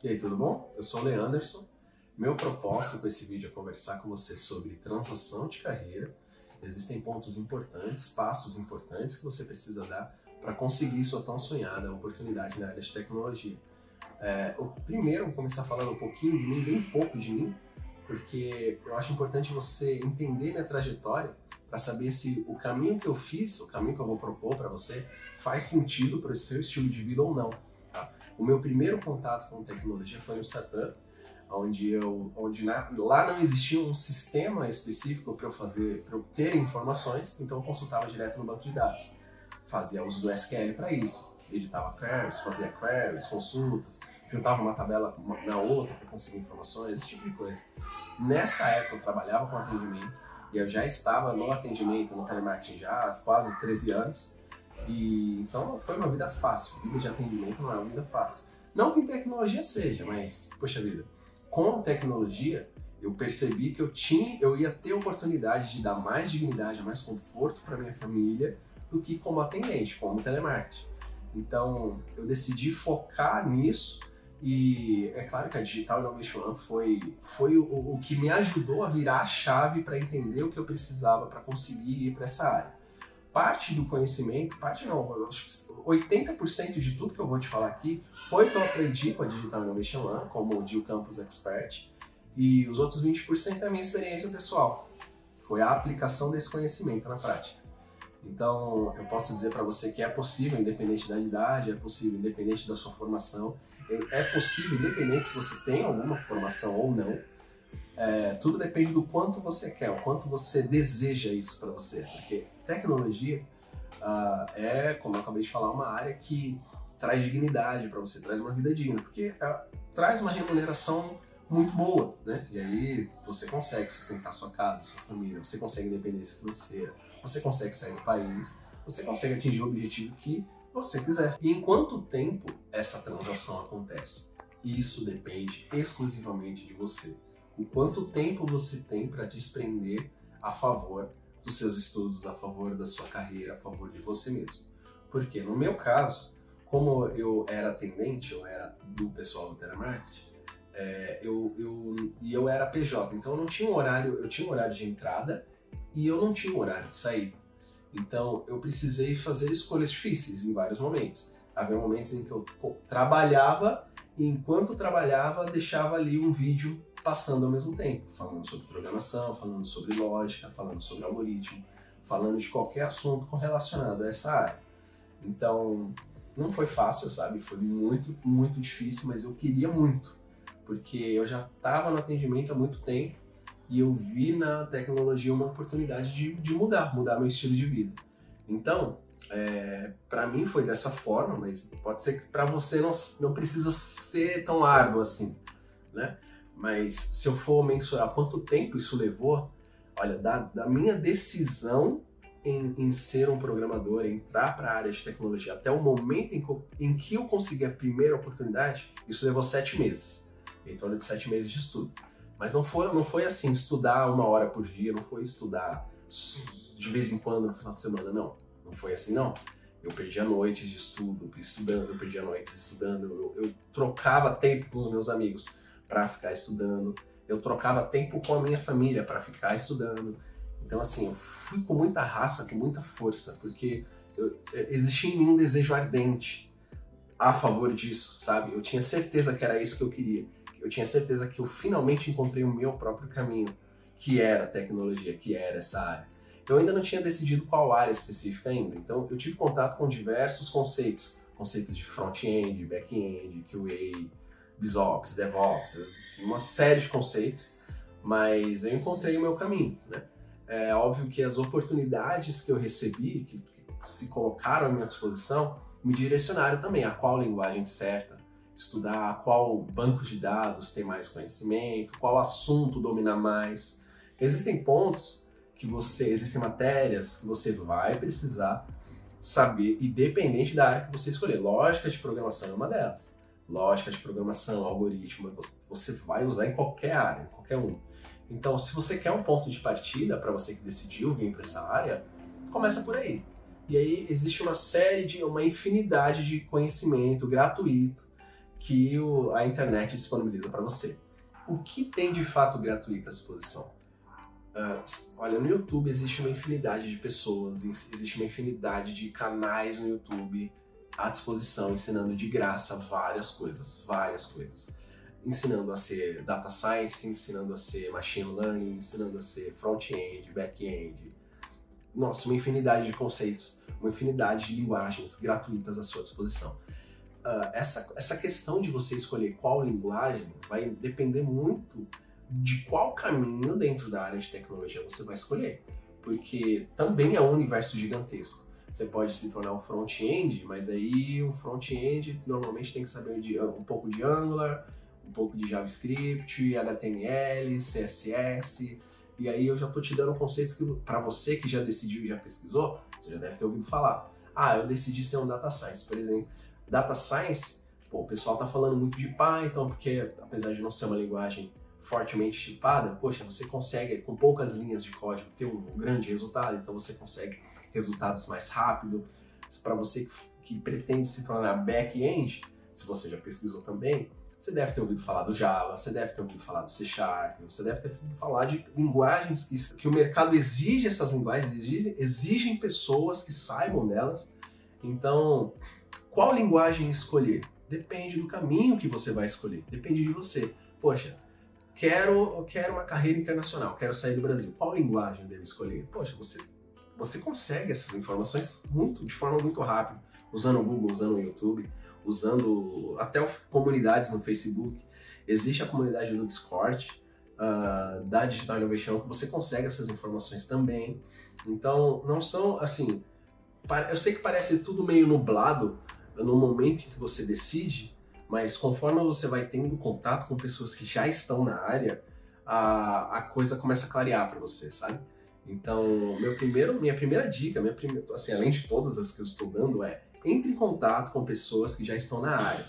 E aí, tudo bom? Eu sou o Leanderson. Meu propósito com esse vídeo é conversar com você sobre transição de carreira. Existem pontos importantes, passos importantes que você precisa dar para conseguir sua tão sonhada oportunidade na área de tecnologia. Primeiro, eu vou começar falando um pouquinho de mim, bem pouco de mim, porque eu acho importante você entender minha trajetória para saber se o caminho que eu fiz, o caminho que eu vou propor para você, faz sentido para o seu estilo de vida ou não. Tá? O meu primeiro contato com tecnologia foi no startup, lá não existia um sistema específico para eu ter informações, então eu consultava direto no banco de dados. Fazia uso do SQL para isso, editava queries, fazia queries, consultas, juntava uma tabela na outra para conseguir informações, esse tipo de coisa. Nessa época eu trabalhava com atendimento e eu já estava no atendimento, no telemarketing já há quase 13 anos, e então foi uma vida fácil. Vida de atendimento não é uma vida fácil. Não que em tecnologia seja, mas, poxa vida, com tecnologia eu percebi que eu ia ter oportunidade de dar mais dignidade, mais conforto para minha família do que como atendente, como telemarketing. Então eu decidi focar nisso e é claro que a Digital Innovation One foi o que me ajudou a virar a chave para entender o que eu precisava para conseguir ir para essa área. Parte do conhecimento, eu acho que 80% de tudo que eu vou te falar aqui foi que eu aprendi com a Digital Innovation One, como o Digital Campus Expert, e os outros 20% é a minha experiência pessoal. Foi a aplicação desse conhecimento na prática. Então, eu posso dizer para você que é possível, independente da idade, é possível, independente da sua formação, é possível, independente se você tem alguma formação ou não. Tudo depende do quanto você quer, o quanto você deseja isso para você, porque tecnologia como eu acabei de falar, uma área que traz dignidade para você, traz uma vida digna, porque traz uma remuneração muito boa, né? E aí você consegue sustentar sua casa, sua família, você consegue independência financeira, você consegue sair do país, você consegue atingir o objetivo que você quiser. E em quanto tempo essa transação acontece? Isso depende exclusivamente de você. O quanto tempo você tem para desprender a favor dos seus estudos, a favor da sua carreira, a favor de você mesmo. Porque no meu caso, como eu era atendente, eu era do pessoal do telemarketing, eu era PJ, então eu não tinha um horário, eu tinha um horário de entrada e eu não tinha um horário de saída. Então eu precisei fazer escolhas difíceis em vários momentos. Havia momentos em que eu trabalhava e enquanto trabalhava deixava ali um vídeo passando ao mesmo tempo, falando sobre programação, falando sobre lógica, falando sobre algoritmo, falando de qualquer assunto relacionado a essa área. Então não foi fácil, sabe? Foi muito, muito difícil, mas eu queria muito, porque eu já estava no atendimento há muito tempo e eu vi na tecnologia uma oportunidade de mudar meu estilo de vida. Então, para mim foi dessa forma, mas pode ser que para você não precisa ser tão árduo assim, né? Mas se eu for mensurar quanto tempo isso levou, olha, da minha decisão em ser um programador, entrar para a área de tecnologia, até o momento em que eu consegui a primeira oportunidade, isso levou 7 meses. Em torno de 7 meses de estudo. Mas não foi assim, estudar 1 hora por dia, não foi estudar de vez em quando no final de semana, não. Não foi assim, não. Eu perdia noites de estudo, estudando, eu perdia noites estudando, eu trocava tempo com os meus amigos para ficar estudando, eu trocava tempo com a minha família para ficar estudando. Então, assim, eu fui com muita raça, com muita força, porque existia em mim um desejo ardente a favor disso, sabe? Eu tinha certeza que era isso que eu queria. Eu tinha certeza que eu finalmente encontrei o meu próprio caminho, que era a tecnologia, que era essa área. Eu ainda não tinha decidido qual área específica ainda, então eu tive contato com diversos conceitos de front-end, back-end, QA, BizOps, DevOps, uma série de conceitos, mas eu encontrei o meu caminho, né? É óbvio que as oportunidades que eu recebi, que se colocaram à minha disposição, me direcionaram também a qual linguagem certa estudar, qual banco de dados tem mais conhecimento, qual assunto domina mais. Existem pontos existem matérias que você vai precisar saber, independente da área que você escolher. Lógica de programação é uma delas. Lógica de programação, algoritmo, você vai usar em qualquer área, em qualquer um. Então, se você quer um ponto de partida para você que decidiu vir para essa área, começa por aí. E aí existe uma infinidade de conhecimento gratuito que a internet disponibiliza para você. O que tem de fato gratuito à disposição? Olha, no YouTube existe uma infinidade de pessoas, existe uma infinidade de canais no YouTube à disposição, ensinando de graça várias coisas. Ensinando a ser data science, ensinando a ser machine learning, ensinando a ser front-end, back-end. Nossa, uma infinidade de conceitos, uma infinidade de linguagens gratuitas à sua disposição. Essa questão de você escolher qual linguagem vai depender muito de qual caminho dentro da área de tecnologia você vai escolher, porque também é um universo gigantesco. Você pode se tornar um front-end, mas aí o front-end normalmente tem que saber um pouco de Angular, um pouco de JavaScript, HTML, CSS, e aí eu já estou te dando conceitos que para você que já decidiu e já pesquisou, você já deve ter ouvido falar. Eu decidi ser um data science, por exemplo. Data science, o pessoal está falando muito de Python, porque apesar de não ser uma linguagem fortemente tipada, poxa, você consegue, com poucas linhas de código, ter um grande resultado, então você consegue resultados mais rápido. Para você que pretende se tornar back-end, se você já pesquisou também, você deve ter ouvido falar do Java, você deve ter ouvido falar do C#, você deve ter ouvido falar de linguagens que o mercado exige. Essas linguagens exigem pessoas que saibam delas. Então, qual linguagem escolher? Depende do caminho que você vai escolher, depende de você. Poxa, quero uma carreira internacional, quero sair do Brasil. Qual linguagem eu devo escolher? Poxa, você consegue essas informações de forma muito rápida, usando o Google, usando o YouTube, usando até comunidades no Facebook. Existe a comunidade do Discord, da Digital Innovation, que você consegue essas informações também. Então, não são assim... Eu sei que parece tudo meio nublado no momento em que você decide, mas conforme você vai tendo contato com pessoas que já estão na área, a coisa começa a clarear para você, sabe? Então, minha primeira dica, assim, além de todas as que eu estou dando, entre em contato com pessoas que já estão na área.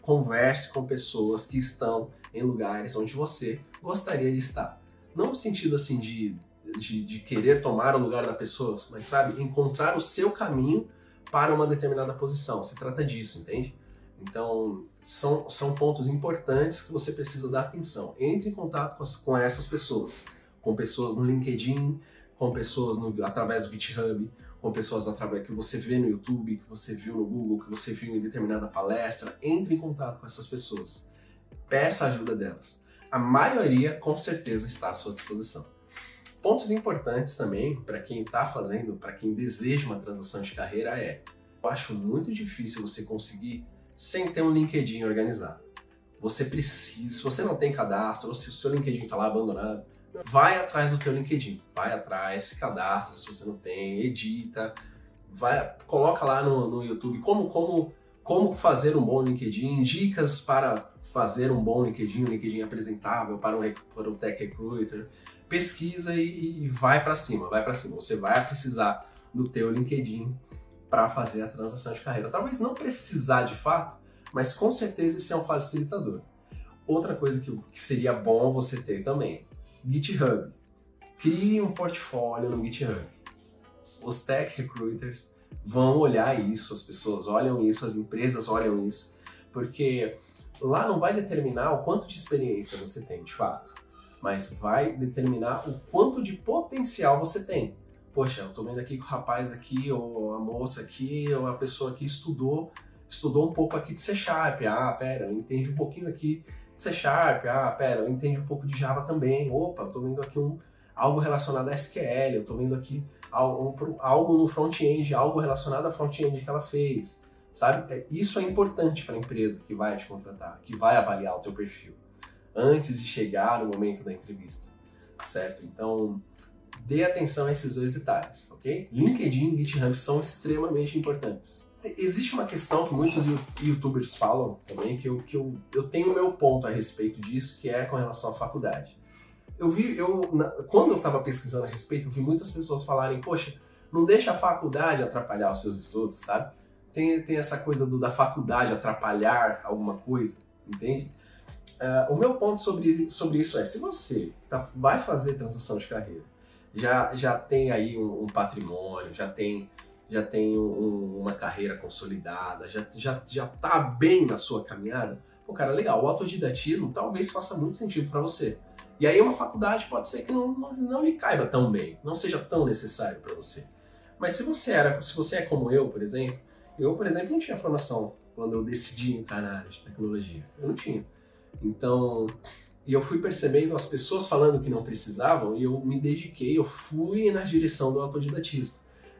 Converse com pessoas que estão em lugares onde você gostaria de estar. Não no sentido assim de querer tomar o lugar da pessoa, mas sabe, encontrar o seu caminho para uma determinada posição. Se trata disso, entende? Então, são pontos importantes que você precisa dar atenção. Entre em contato com essas pessoas. Com pessoas no LinkedIn, com pessoas através do GitHub, com pessoas através que você vê no YouTube, que você viu no Google, que você viu em determinada palestra. Entre em contato com essas pessoas. Peça a ajuda delas. A maioria, com certeza, está à sua disposição. Pontos importantes também para quem está fazendo, para quem deseja uma transição de carreira eu acho muito difícil você conseguir sem ter um LinkedIn organizado. Você precisa, se você não tem cadastro, ou se o seu LinkedIn está lá abandonado, vai atrás do teu LinkedIn, vai atrás, se cadastra se você não tem, edita, coloca lá no YouTube como fazer um bom LinkedIn, dicas para fazer um bom LinkedIn, um LinkedIn apresentável para um tech recruiter. Pesquisa e vai para cima, Você vai precisar do teu LinkedIn para fazer a transição de carreira. Talvez não precisar de fato, mas com certeza isso é um facilitador. Outra coisa que seria bom você ter também, GitHub. Crie um portfólio no GitHub. Os tech recruiters vão olhar isso, as pessoas olham isso, as empresas olham isso, porque lá não vai determinar o quanto de experiência você tem de fato, mas vai determinar o quanto de potencial você tem. Poxa, eu tô vendo aqui que o rapaz aqui, ou a moça aqui, ou a pessoa aqui estudou um pouco aqui de C#. Pera, eu entendi um pouquinho aqui de C#. Pera, eu entendi um pouco de Java também. Opa, eu tô vendo aqui algo relacionado a SQL, eu tô vendo aqui algo no front-end, algo relacionado a front-end que ela fez, sabe? Isso é importante para a empresa que vai te contratar, que vai avaliar o teu perfil, antes de chegar no momento da entrevista, certo? Então, dê atenção a esses dois detalhes, ok? LinkedIn e GitHub são extremamente importantes. Existe uma questão que muitos youtubers falam também, que eu tenho o meu ponto a respeito disso, que é com relação à faculdade. Quando eu estava pesquisando a respeito, eu vi muitas pessoas falarem, poxa, não deixa a faculdade atrapalhar os seus estudos, sabe? Tem essa coisa da faculdade atrapalhar alguma coisa, entende? O meu ponto sobre isso é, se você vai fazer transição de carreira, já tem aí um patrimônio, já tem uma carreira consolidada, já tá bem na sua caminhada, Pô, cara, legal, o autodidatismo talvez faça muito sentido para você. E aí uma faculdade pode ser que não lhe caiba tão bem, não seja tão necessário para você. Mas se você é como eu, por exemplo, não tinha formação quando eu decidi entrar na área de tecnologia. Eu não tinha. Então, e eu fui percebendo as pessoas falando que não precisavam e eu me dediquei, eu fui na direção do autodidatismo.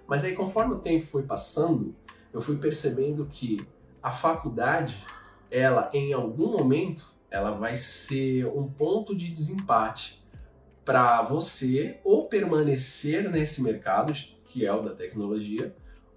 Mas aí, conforme o tempo foi passando, eu fui percebendo que a faculdade, ela, em algum momento, ela vai ser um ponto de desempate para você ou permanecer nesse mercado, que é o da tecnologia,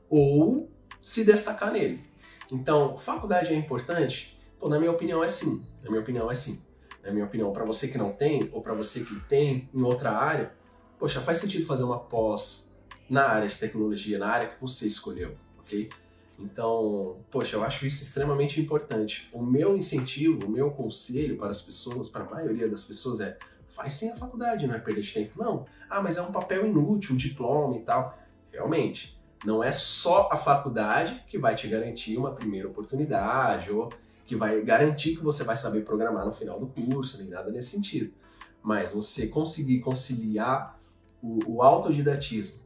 ou se destacar nele. Então, faculdade é importante? Pô, na minha opinião é sim. Na minha opinião é sim. Na minha opinião, para você que não tem, ou para você que tem em outra área, poxa, faz sentido fazer uma pós na área de tecnologia, na área que você escolheu, ok? Então, poxa, eu acho isso extremamente importante. O meu incentivo, o meu conselho para as pessoas, para a maioria das pessoas é: faz sim a faculdade, não é perder de tempo, não. Ah, mas é um papel inútil, um diploma e tal. Realmente, não é só a faculdade que vai te garantir uma primeira oportunidade ou que vai garantir que você vai saber programar no final do curso, nem nada nesse sentido. Mas você conseguir conciliar o autodidatismo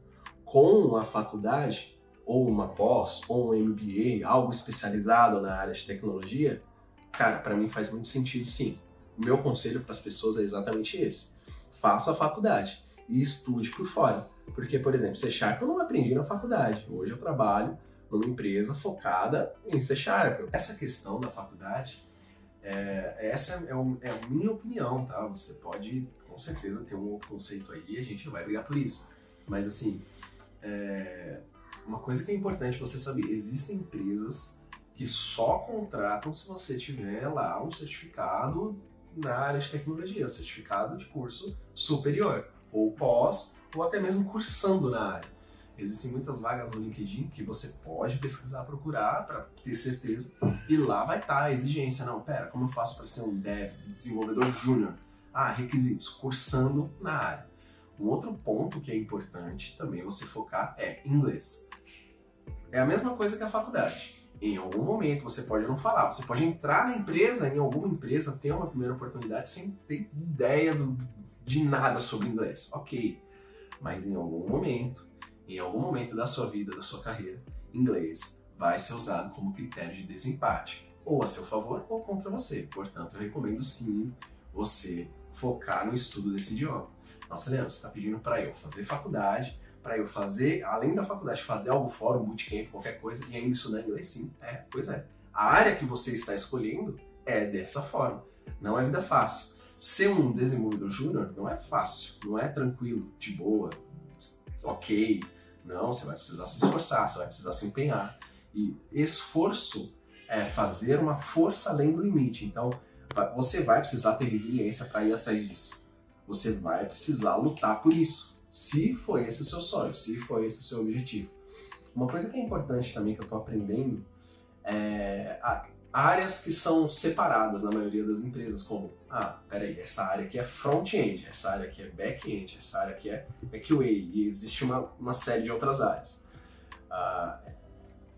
com a faculdade, ou uma pós, ou um MBA, algo especializado na área de tecnologia, cara, para mim faz muito sentido sim. O meu conselho para as pessoas é exatamente esse. Faça a faculdade e estude por fora. Porque, por exemplo, C# eu não aprendi na faculdade. Hoje eu trabalho numa empresa focada em C#. Essa questão da faculdade, essa é a minha opinião, tá? Você pode, com certeza, ter um outro conceito aí e a gente não vai brigar por isso. Mas, assim, uma coisa que é importante você saber: existem empresas que só contratam se você tiver lá um certificado na área de tecnologia, um certificado de curso superior, ou pós, ou até mesmo cursando na área. Existem muitas vagas no LinkedIn que você pode pesquisar, procurar para ter certeza, e lá vai estar a exigência. Não, pera, como eu faço para ser um dev, desenvolvedor júnior? Ah, requisitos, cursando na área. Um outro ponto que é importante também você focar é inglês. É a mesma coisa que a faculdade. Em algum momento você pode não falar, você pode entrar na empresa, em alguma empresa, ter uma primeira oportunidade sem ter ideia de nada sobre inglês. Ok, mas em algum momento da sua vida, da sua carreira, inglês vai ser usado como critério de desempate, ou a seu favor ou contra você. Portanto, eu recomendo sim você focar no estudo desse idioma. Nossa, Leandro, você está pedindo para eu fazer faculdade, para eu fazer, além da faculdade, fazer algo fora, um bootcamp, qualquer coisa, e ainda estudar inglês? Sim, pois é. A área que você está escolhendo é dessa forma. Não é vida fácil. Ser um desenvolvedor júnior não é fácil, não é tranquilo, de boa, ok. Não, você vai precisar se esforçar, você vai precisar se empenhar. E esforço é fazer uma força além do limite. Então, você vai precisar ter resiliência para ir atrás disso. Você vai precisar lutar por isso, se for esse o seu sonho, se for esse o seu objetivo. Uma coisa que é importante também, que eu estou aprendendo, é áreas que são separadas na maioria das empresas, como, peraí, essa área aqui é front-end, essa área aqui é back-end, essa área aqui é QA, e existe uma série de outras áreas.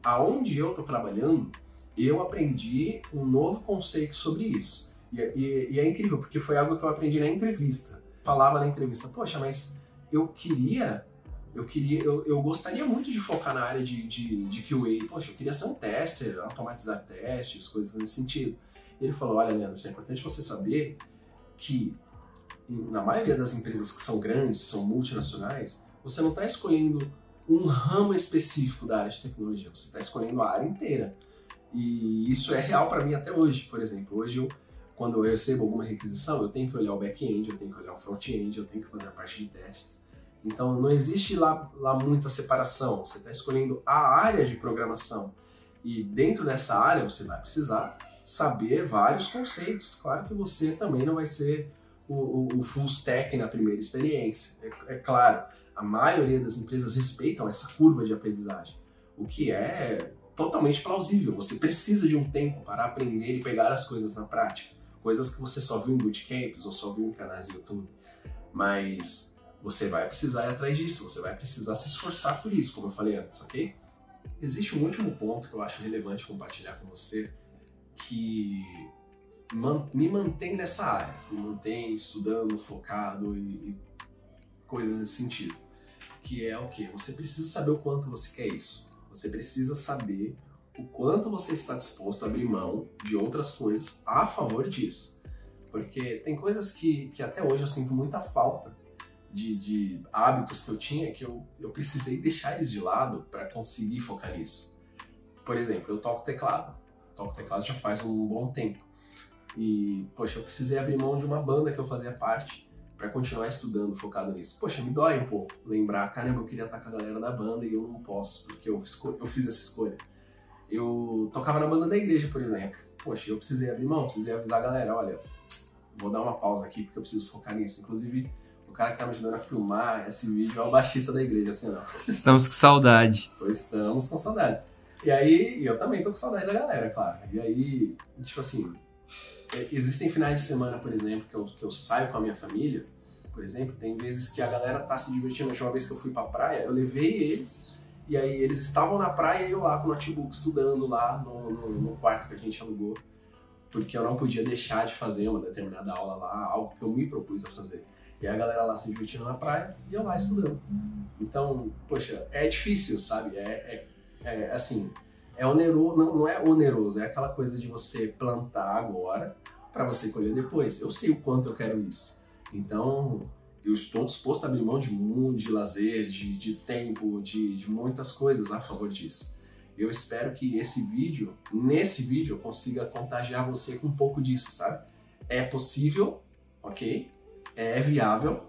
Aonde eu estou trabalhando, eu aprendi um novo conceito sobre isso. E é incrível, porque foi algo que eu aprendi na entrevista. Falava na entrevista, poxa, mas eu gostaria muito de focar na área de QA. Poxa, eu queria ser um tester, automatizar testes, coisas nesse sentido. E ele falou: olha, Leandro, é importante você saber que na maioria das empresas que são grandes, são multinacionais, você não está escolhendo um ramo específico da área de tecnologia, você está escolhendo a área inteira. E isso é real para mim até hoje. Por exemplo, hoje quando eu recebo alguma requisição, eu tenho que olhar o back-end, eu tenho que olhar o front-end, eu tenho que fazer a parte de testes. Então não existe lá muita separação, você está escolhendo a área de programação. E dentro dessa área você vai precisar saber vários conceitos. Claro que você também não vai ser o full stack na primeira experiência. É claro, a maioria das empresas respeitam essa curva de aprendizagem, o que é totalmente plausível. Você precisa de um tempo para aprender e pegar as coisas na prática. Coisas que você só viu em bootcamps ou só viu em canais do YouTube. Mas você vai precisar ir atrás disso, você vai precisar se esforçar por isso, como eu falei antes, ok? Existe um último ponto que eu acho relevante compartilhar com você, que me mantém nessa área, me mantém estudando, focado e coisas nesse sentido. Que é o quê? Você precisa saber o quanto você quer isso. Você precisa saber o quanto você está disposto a abrir mão de outras coisas a favor disso. Porque tem coisas que até hoje eu sinto muita falta de hábitos que eu tinha, que eu precisei deixar eles de lado para conseguir focar nisso. Por exemplo, eu toco teclado. Toco teclado já faz um bom tempo. E, poxa, eu precisei abrir mão de uma banda que eu fazia parte para continuar estudando, focado nisso. Poxa, me dói um pouco lembrar, caramba, eu queria estar com a galera da banda e eu não posso, porque eu fiz essa escolha. Eu tocava na banda da igreja, por exemplo. Poxa, eu precisei abrir mão, precisei avisar a galera, olha, vou dar uma pausa aqui porque eu preciso focar nisso. Inclusive, o cara que tá me ajudando a filmar esse vídeo é o baixista da igreja, assim, ó. Estamos com saudade. Pois estamos com saudade. E aí, eu também tô com saudade da galera, claro. E aí, tipo assim, existem finais de semana, por exemplo, que eu saio com a minha família, por exemplo, tem vezes que a galera tá se divertindo. Uma vez que eu fui pra praia, eu levei eles, e aí eles estavam na praia e eu lá com o notebook estudando lá no quarto que a gente alugou, porque eu não podia deixar de fazer uma determinada aula lá, algo que eu me propus a fazer. E aí a galera lá se divertindo na praia e eu lá estudando. Então, poxa, é difícil, sabe? Assim, é oneroso, não é oneroso, é aquela coisa de você plantar agora para você colher depois. Eu sei o quanto eu quero isso. Então, eu estou disposto a abrir mão de mundo, de lazer, de tempo, de muitas coisas a favor disso. Eu espero que nesse vídeo, eu consiga contagiar você com um pouco disso, sabe? É possível, ok? É viável,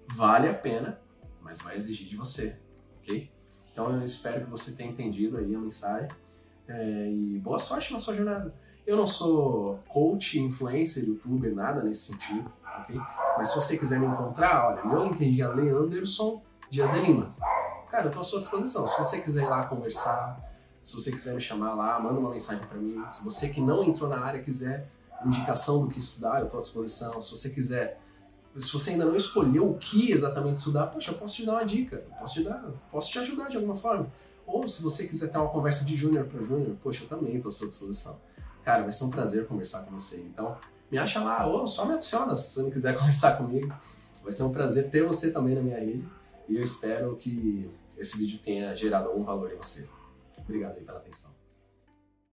vale a pena, mas vai exigir de você, ok? Então eu espero que você tenha entendido aí a mensagem e boa sorte na sua jornada. Eu não sou coach, influencer, youtuber, nada nesse sentido, ok? Mas se você quiser me encontrar, olha, meu LinkedIn é Leanderson Dias de Lima. Cara, eu tô à sua disposição. Se você quiser ir lá conversar, se você quiser me chamar lá, manda uma mensagem para mim. Se você que não entrou na área quiser indicação do que estudar, eu tô à disposição. Se você ainda não escolheu o que exatamente estudar, poxa, eu posso te dar uma dica, posso te ajudar de alguma forma. Ou se você quiser ter uma conversa de júnior para júnior, poxa, eu também estou à sua disposição. Cara, vai ser um prazer conversar com você. Então, me acha lá, ou só me adiciona se você não quiser conversar comigo. Vai ser um prazer ter você também na minha rede. E eu espero que esse vídeo tenha gerado algum valor em você. Obrigado aí pela atenção.